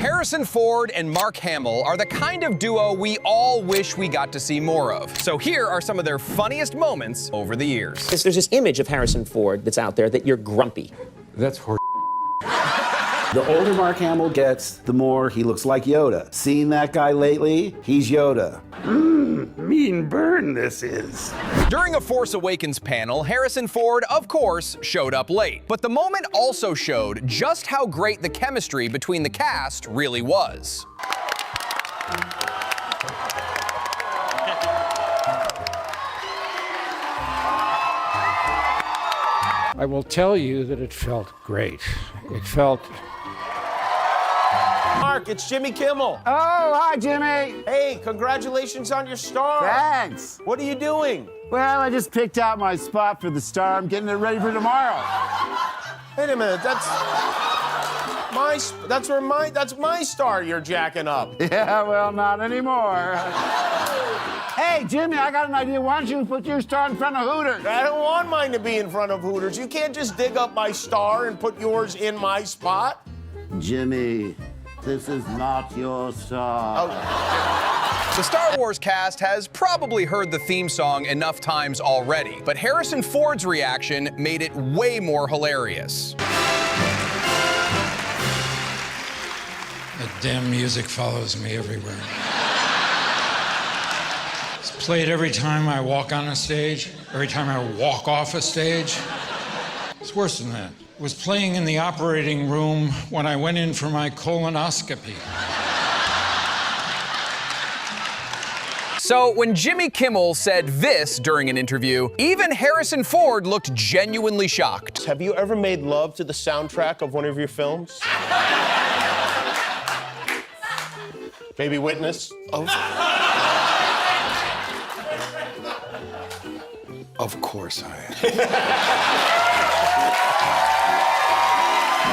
Harrison Ford and Mark Hamill are the kind of duo we all wish we got to see more of. So here are some of their funniest moments over the years. There's this image of Harrison Ford that's out there that you're grumpy. That's horse. The older Mark Hamill gets, the more he looks like Yoda. Seen that guy lately? He's Yoda. Mean burn this is. During a Force Awakens panel, Harrison Ford, of course, showed up late. But the moment also showed just how great the chemistry between the cast really was. I will tell you that it felt great. It felt... Mark, it's Jimmy Kimmel. Oh, hi, Jimmy. Hey, congratulations on your star. Thanks. What are you doing? Well, I just picked out my spot for the star. I'm getting it ready for tomorrow. Wait a minute, that's my star you're jacking up. Yeah, well, not anymore. Hey, Jimmy, I got an idea. Why don't you put your star in front of Hooters? I don't want mine to be in front of Hooters. You can't just dig up my star and put yours in my spot. Jimmy, this is not your star. The Star Wars cast has probably heard the theme song enough times already, but Harrison Ford's reaction made it way more hilarious. That damn music follows me everywhere. It's played every time I walk on a stage, every time I walk off a stage. It's worse than that. It was playing in the operating room when I went in for my colonoscopy. So when Jimmy Kimmel said this during an interview, even Harrison Ford looked genuinely shocked. Have you ever made love to the soundtrack of one of your films? Maybe Witness? Of course I am.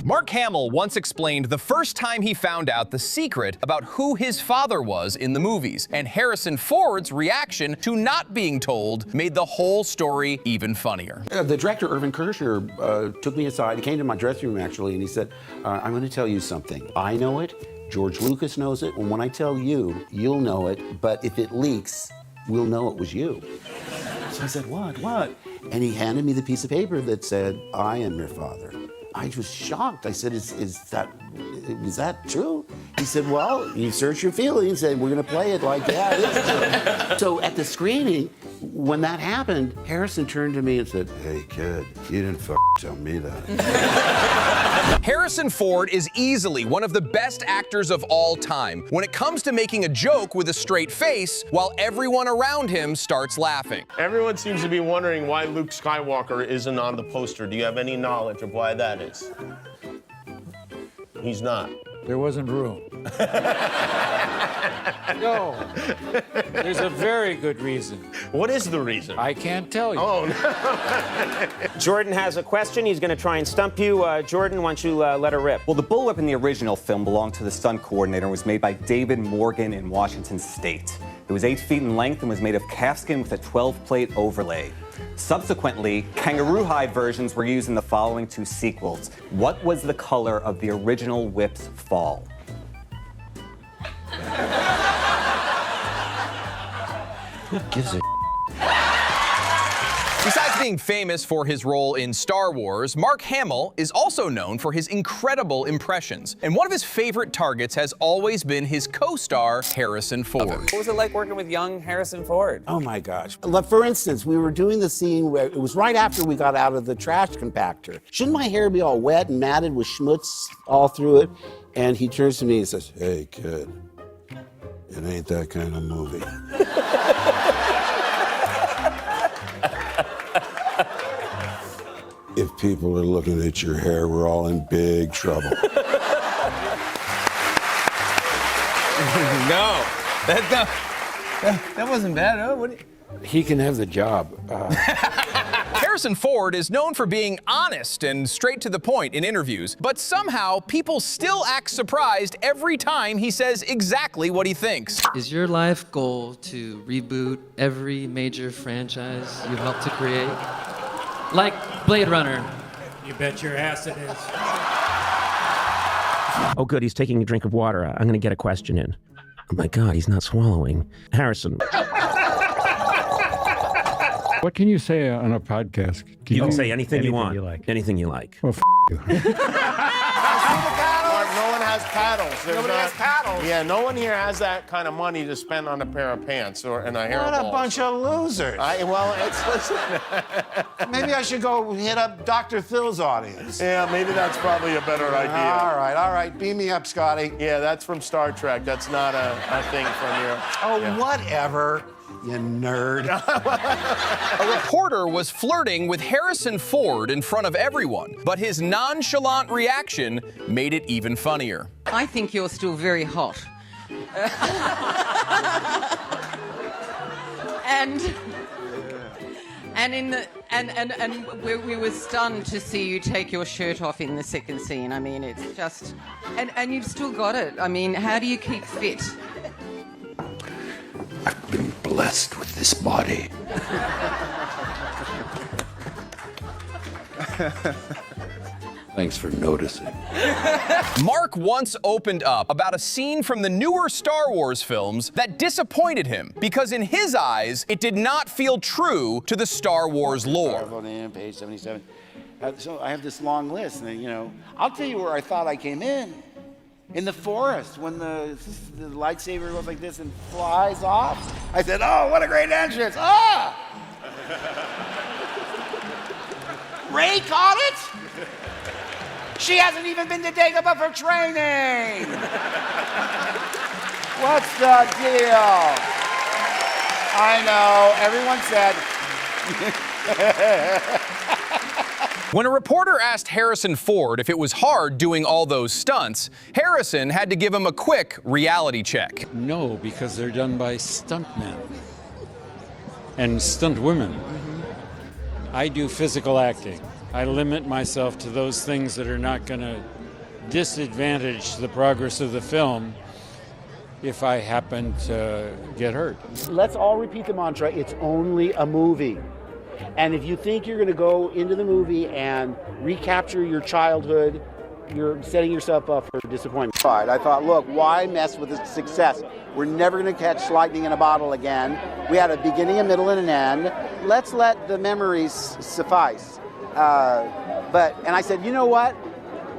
Mark Hamill once explained the first time he found out the secret about who his father was in the movies, and Harrison Ford's reaction to not being told made the whole story even funnier. The director, Irvin Kershner, took me aside. He came to my dressing room, actually, and he said, I'm going to tell you something. I know it, George Lucas knows it, and when I tell you, you'll know it, but if it leaks, we'll know it was you. So I said, what? And he handed me the piece of paper that said, I am your father. I was shocked. I said, is that true? He said, well, you search your feelings and we're gonna play it like, yeah, it is true. So at the screening, when that happened, Harrison turned to me and said, hey kid, you didn't tell me that. Harrison Ford is easily one of the best actors of all time when it comes to making a joke with a straight face while everyone around him starts laughing. Everyone seems to be wondering why Luke Skywalker isn't on the poster. Do you have any knowledge of why that is? He's not. There wasn't room. No. There's a very good reason. What is the reason? I can't tell you. Oh, no. Jordan has a question. He's going to try and stump you. Jordan, why don't you let her rip? Well, the bullwhip in the original film belonged to the stunt coordinator and was made by David Morgan in Washington State. It was 8 feet in length and was made of calfskin with a 12-plate overlay. Subsequently, kangaroo hide versions were used in the following 2 sequels. What was the color of the original whip's fall? Who gives a Besides being famous for his role in Star Wars, Mark Hamill is also known for his incredible impressions. And one of his favorite targets has always been his co-star, Harrison Ford. What was it like working with young Harrison Ford? Oh my gosh. For instance, we were doing the scene where it was right after we got out of the trash compactor. Shouldn't my hair be all wet and matted with schmutz all through it? And he turns to me and says, hey kid, it ain't that kind of movie. If people are looking at your hair, we're all in big trouble. No, that wasn't bad. Huh? He can have the job. Harrison Ford is known for being honest and straight to the point in interviews, but somehow people still act surprised every time he says exactly what he thinks. Is your life goal to reboot every major franchise you helped to create? Like Blade Runner. You bet your ass it is. Oh, good, he's taking a drink of water. I'm gonna get a question in. Oh my God, he's not swallowing. Harrison. What can you say on a podcast? You can say anything you want. You like. Anything you like. Well, you. Mark, no one has paddles. Nobody has paddles. Yeah, no one here has that kind of money to spend on a pair of pants and a hairball. What a bunch of losers. Listen. Maybe I should go hit up Dr. Phil's audience. Yeah, maybe that's probably a better idea. All right. Beam me up, Scotty. Yeah, that's from Star Trek. That's not a thing from your... Oh, yeah. Whatever, you nerd. A reporter was flirting with Harrison Ford in front of everyone, but his nonchalant reaction made it even funnier. I think you're still very hot. And we were stunned to see you take your shirt off in the second scene. I mean, it's just... And you've still got it. I mean, how do you keep fit? I've been blessed with this body. Thanks for noticing. Mark once opened up about a scene from the newer Star Wars films that disappointed him because in his eyes, it did not feel true to the Star Wars lore. Page 77. So I have this long list, and I'll tell you where I thought I came in the forest, when the lightsaber goes like this and flies off. I said, oh, what a great entrance. Ah! Rey caught it? She hasn't even been to Dagobah for training. What's the deal? I know, everyone said. When a reporter asked Harrison Ford if it was hard doing all those stunts, Harrison had to give him a quick reality check. No, because they're done by stuntmen and stunt women. I do physical acting. I limit myself to those things that are not going to disadvantage the progress of the film if I happen to get hurt. Let's all repeat the mantra, it's only a movie. And if you think you're going to go into the movie and recapture your childhood, you're setting yourself up for disappointment. I thought, look, why mess with the success? We're never going to catch lightning in a bottle again. We had a beginning, a middle, and an end. Let's let the memories suffice. And I said, you know what?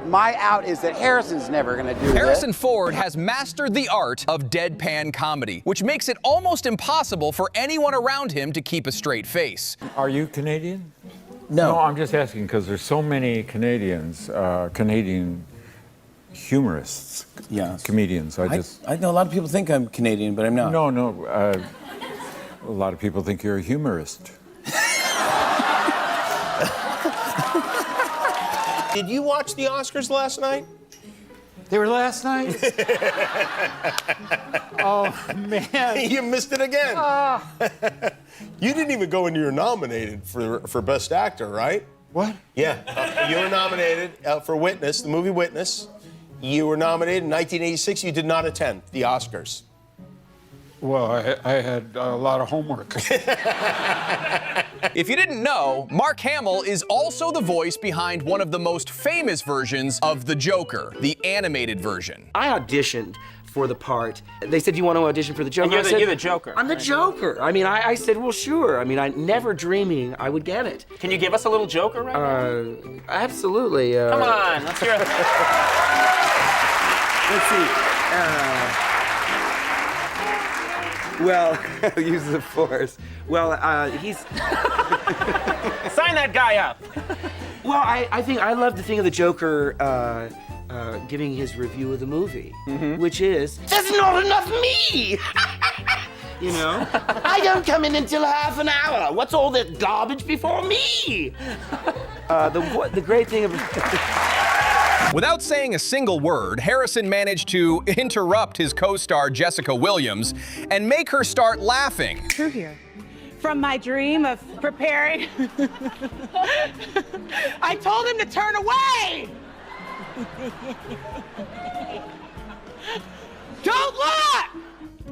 My out is that Harrison's never going to do this. Harrison Ford has mastered the art of deadpan comedy, which makes it almost impossible for anyone around him to keep a straight face. Are you Canadian? No. I'm just asking because there's so many Canadians, Canadian humorists, comedians. I know a lot of people think I'm Canadian, but I'm not. No. A lot of people think you're a humorist. Did you watch the Oscars last night? They were last night? Oh, man. You missed it again. You didn't even go into your nominated for Best Actor, right? What? Yeah. You were nominated for Witness, the movie Witness. You were nominated in 1986. You did not attend the Oscars. Well, I had a lot of homework. If you didn't know, Mark Hamill is also the voice behind one of the most famous versions of the Joker, the animated version. I auditioned for the part. They said, you want to audition for the Joker? And you're the Joker. I'm the Joker. I mean, I said, well, sure. I mean, I never dreaming I would get it. Can you give us a little Joker right now? Absolutely. Come on, let's hear it. Let's see. Well, use the force. Well, he's... Sign that guy up. Well, I think I love the thing of the Joker giving his review of the movie, which is, there's not enough me! You know? I don't come in until half an hour. What's all that garbage before me? The great thing of... Without saying a single word, Harrison managed to interrupt his co-star Jessica Williams and make her start laughing. Through here. From my dream of preparing, I told him to turn away! Don't look!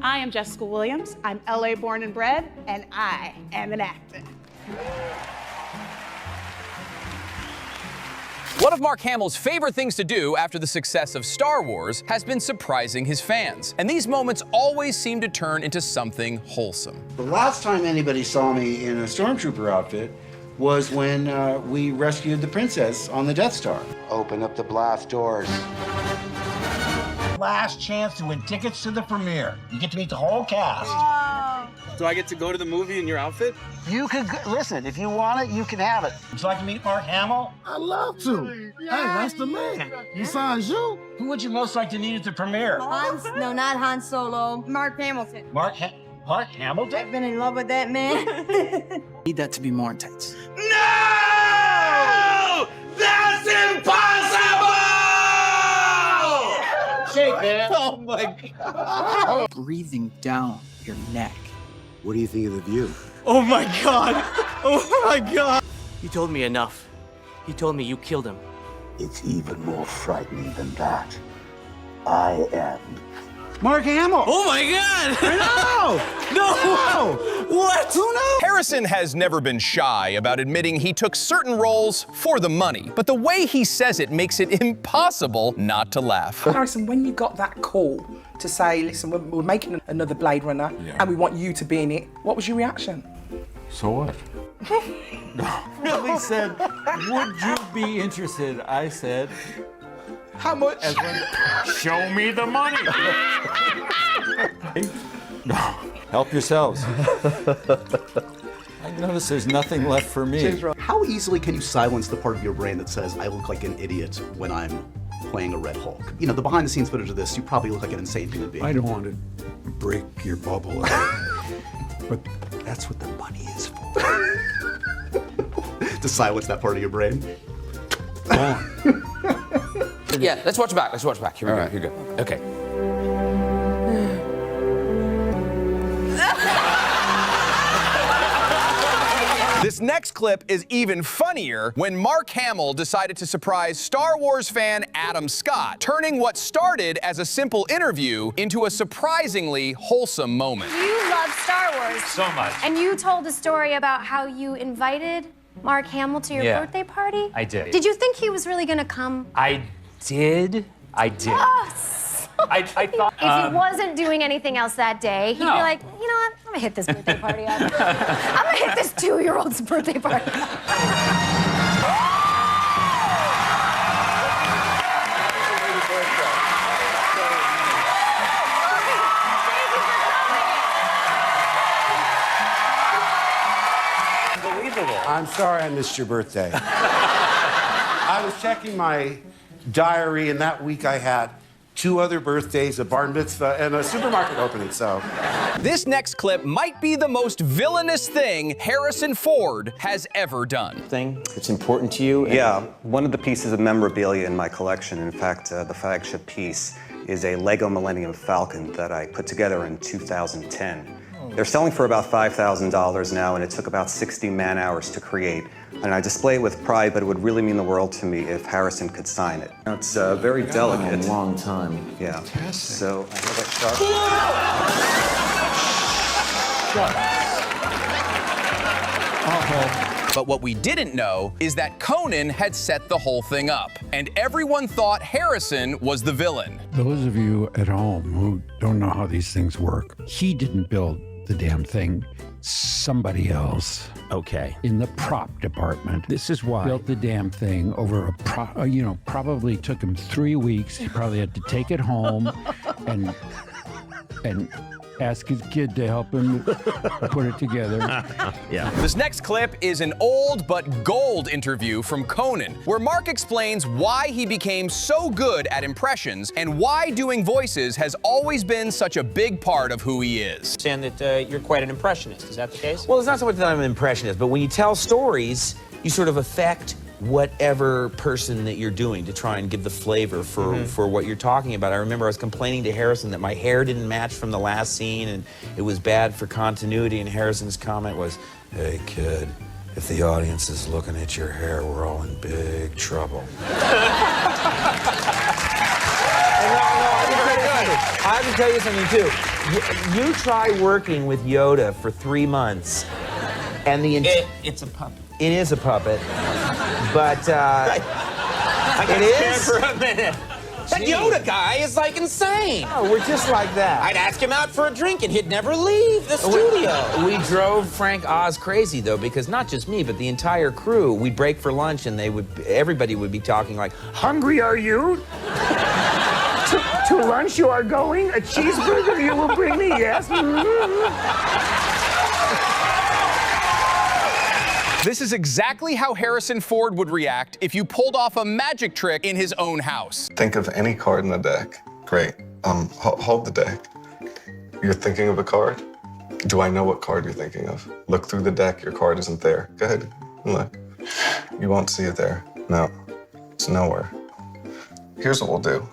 I am Jessica Williams. I'm LA born and bred, and I am an actor. One of Mark Hamill's favorite things to do after the success of Star Wars has been surprising his fans. And these moments always seem to turn into something wholesome. The last time anybody saw me in a stormtrooper outfit was when we rescued the princess on the Death Star. Open up the blast doors. Last chance to win tickets to the premiere. You get to meet the whole cast. Do I get to go to the movie in your outfit? You could listen. If you want it, you can have it. Would you like to meet Mark Hamill? I'd love to. Hey, that's the man. Besides you. Who would you most like to meet at the premiere? No, not Han Solo. Mark Hamilton. Mark Hamilton? I've been in love with that man. Need that to be more intense. No! That's impossible! Shake, man. Oh my God. Breathing down your neck. What do you think of the view? Oh my God. Oh my God. He told me enough. He told me you killed him. It's even more frightening than that. I am Mark Hamill. Oh my God. No! What? Who knows? Harrison has never been shy about admitting he took certain roles for the money, but the way he says it makes it impossible not to laugh. Harrison, when you got that call to say, listen, we're making another Blade Runner and we want you to be in it, what was your reaction? So what? Billy said, would you be interested? I said, how much? Show me the money. Help yourselves. I notice there's nothing left for me. How easily can you silence the part of your brain that says, I look like an idiot when I'm playing a Red Hulk? You know, the behind the scenes footage of this, you probably look like an insane human being. I don't want to break your bubble, but that's what the money is for. To silence that part of your brain? Go on. Yeah, let's watch it back. Let's watch it back. Here we go. Here we go. Okay. This next clip is even funnier when Mark Hamill decided to surprise Star Wars fan Adam Scott, turning what started as a simple interview into a surprisingly wholesome moment. You love Star Wars. So much. And you told a story about how you invited Mark Hamill to your birthday party? I did. Did you think he was really gonna come? I did. Oh, I thought... if he wasn't doing anything else that day, he'd be like, you know what, I'm gonna hit this birthday party up. I'm gonna hit this 2-year-old's birthday party up. I'm sorry I missed your birthday. I was checking my diary, and that week I had 2 other birthdays, a bar mitzvah, and a supermarket opening, so. This next clip might be the most villainous thing Harrison Ford has ever done. Thing that's important to you? Yeah, one of the pieces of memorabilia in my collection, in fact, the flagship piece, is a Lego Millennium Falcon that I put together in 2010. They're selling for about $5,000 now, and it took about 60 man-hours to create. And I display it with pride, but it would really mean the world to me if Harrison could sign it. It's very delicate. A long time. Yeah. Fantastic. So I have a sharp. But what we didn't know is that Conan had set the whole thing up, and everyone thought Harrison was the villain. Those of you at home who don't know how these things work, he didn't build the damn thing. Somebody else. Okay. In the prop department. This is why. Built the damn thing over probably took him 3 weeks. He probably had to take it home and ask his kid to help him put it together. Yeah. This next clip is an old but gold interview from Conan, where Mark explains why he became so good at impressions and why doing voices has always been such a big part of who he is. Understand that you're quite an impressionist. Is that the case? Well, it's not so much that I'm an impressionist, but when you tell stories, you sort of affect whatever person that you're doing to try and give the flavor for what you're talking about. I remember I was complaining to Harrison that my hair didn't match from the last scene and it was bad for continuity, and Harrison's comment was, "Hey kid, if the audience is looking at your hair, we're all in big trouble." I have to tell you something too. You try working with Yoda for 3 months and It's a puppet. It is a puppet, but I got It scared for a minute. That Yoda guy is like insane. Oh, we're just like that. I'd ask him out for a drink and he'd never leave the studio. We drove Frank Oz crazy though, because not just me, but the entire crew. We'd break for lunch and everybody would be talking like, Hungry are you? to lunch you are going? A cheeseburger you will bring me, yes? This is exactly how Harrison Ford would react if you pulled off a magic trick in his own house. Think of any card in the deck. Great. Hold the deck. You're thinking of a card? Do I know what card you're thinking of? Look through the deck, your card isn't there. Go ahead and look. You won't see it there. No, it's nowhere. Here's what we'll do.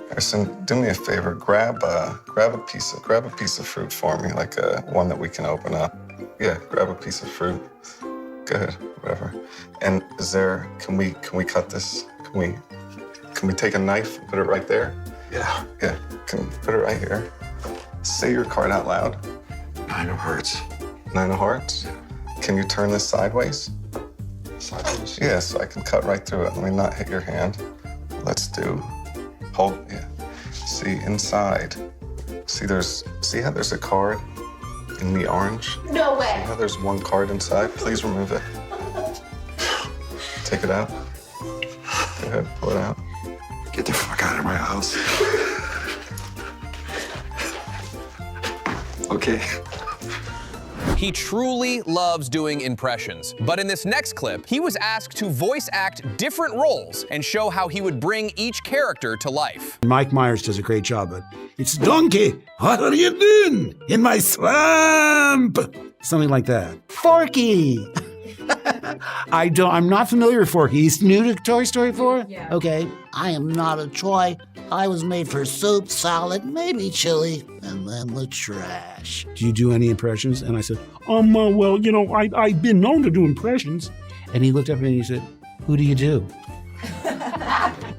Harrison, do me a favor. Grab a piece of fruit for me, like one that we can open up. Yeah, grab a piece of fruit. Go ahead, whatever. And can we cut this? Can we take a knife and put it right there? Yeah. Yeah, can put it right here. Say your card out loud. 9 of hearts. 9 of hearts? Can you turn this sideways? Sideways? Yeah, so I can cut right through it. Let me not hit your hand. Hold, yeah. See, inside. See how there's a card in the orange? No way. See how there's one card inside? Please remove it. Take it out. Go ahead, pull it out. Get the fuck out of my house. Okay. He truly loves doing impressions. But in this next clip, he was asked to voice act different roles and show how he would bring each character to life. Mike Myers does a great job, but it's Donkey. What are you doing in my swamp? Something like that. Forky. I'm not familiar with Forky. He's new to Toy Story 4? Yeah. Okay. I am not a toy. I was made for soup, salad, maybe chili, and then the trash. Do you do any impressions? And I said, well, you know, I've been known to do impressions. And he looked up at me and he said, who do you do?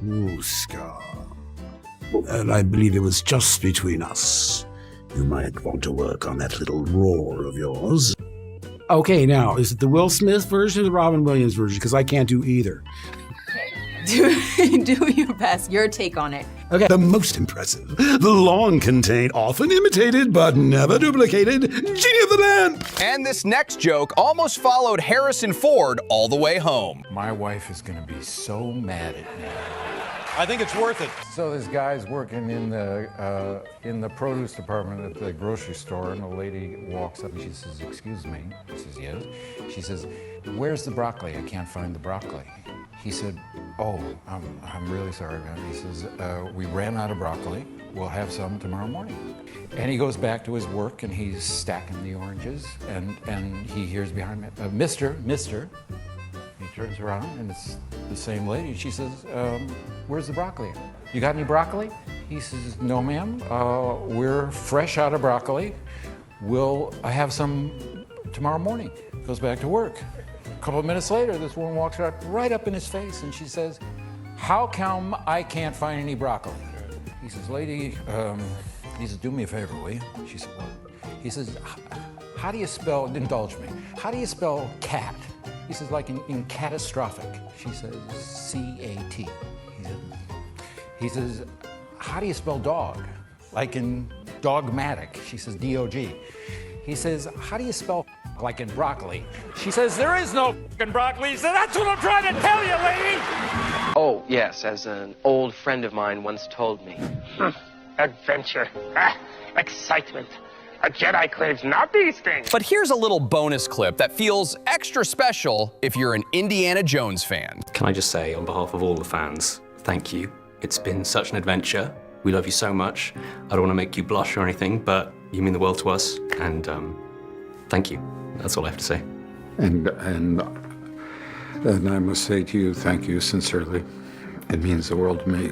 Ooh, Scar. And I believe it was just between us. You might want to work on that little roar of yours. Okay, now, is it the Will Smith version or the Robin Williams version? Because I can't do either. Do your best, your take on it. Okay. The most impressive, the long-contained, often imitated, but never duplicated, Genie of the Lamp. And this next joke almost followed Harrison Ford all the way home. My wife is going to be so mad at me. I think it's worth it. So this guy's working in the produce department at the grocery store, and a lady walks up and she says, "Excuse me." He says, "Yes." She says, "Where's the broccoli? I can't find the broccoli." He said, "Oh, I'm really sorry, man." He says, "We ran out of broccoli. We'll have some tomorrow morning." And he goes back to his work and he's stacking the oranges, and he hears behind me, Mister. He turns around and it's the same lady. She says, "Where's the broccoli? You got any broccoli?" He says, "No, ma'am. We're fresh out of broccoli. We'll have some tomorrow morning." Goes back to work. A couple of minutes later, this woman walks right up in his face and she says, "How come I can't find any broccoli?" He says, "Lady, he says, do me a favor, will you?" She said, "What?" He says, "How do you spell, indulge me, how do you spell cat?" He says, "Like in catastrophic." She says, C-A-T. He says, "How do you spell dog?" "Like in dogmatic." She says, D-O-G. He says, "How do you spell like in broccoli?" She says, "There is no f***ing broccoli." He said, "That's what I'm trying to tell you, lady." Oh, yes, as an old friend of mine once told me. Adventure. Excitement. A Jedi craves not these things. But here's a little bonus clip that feels extra special if you're an Indiana Jones fan. Can I just say, on behalf of all the fans, thank you. It's been such an adventure. We love you so much. I don't want to make you blush or anything, but you mean the world to us, and thank you. That's all I have to say. And I must say to you, thank you sincerely. It means the world to me.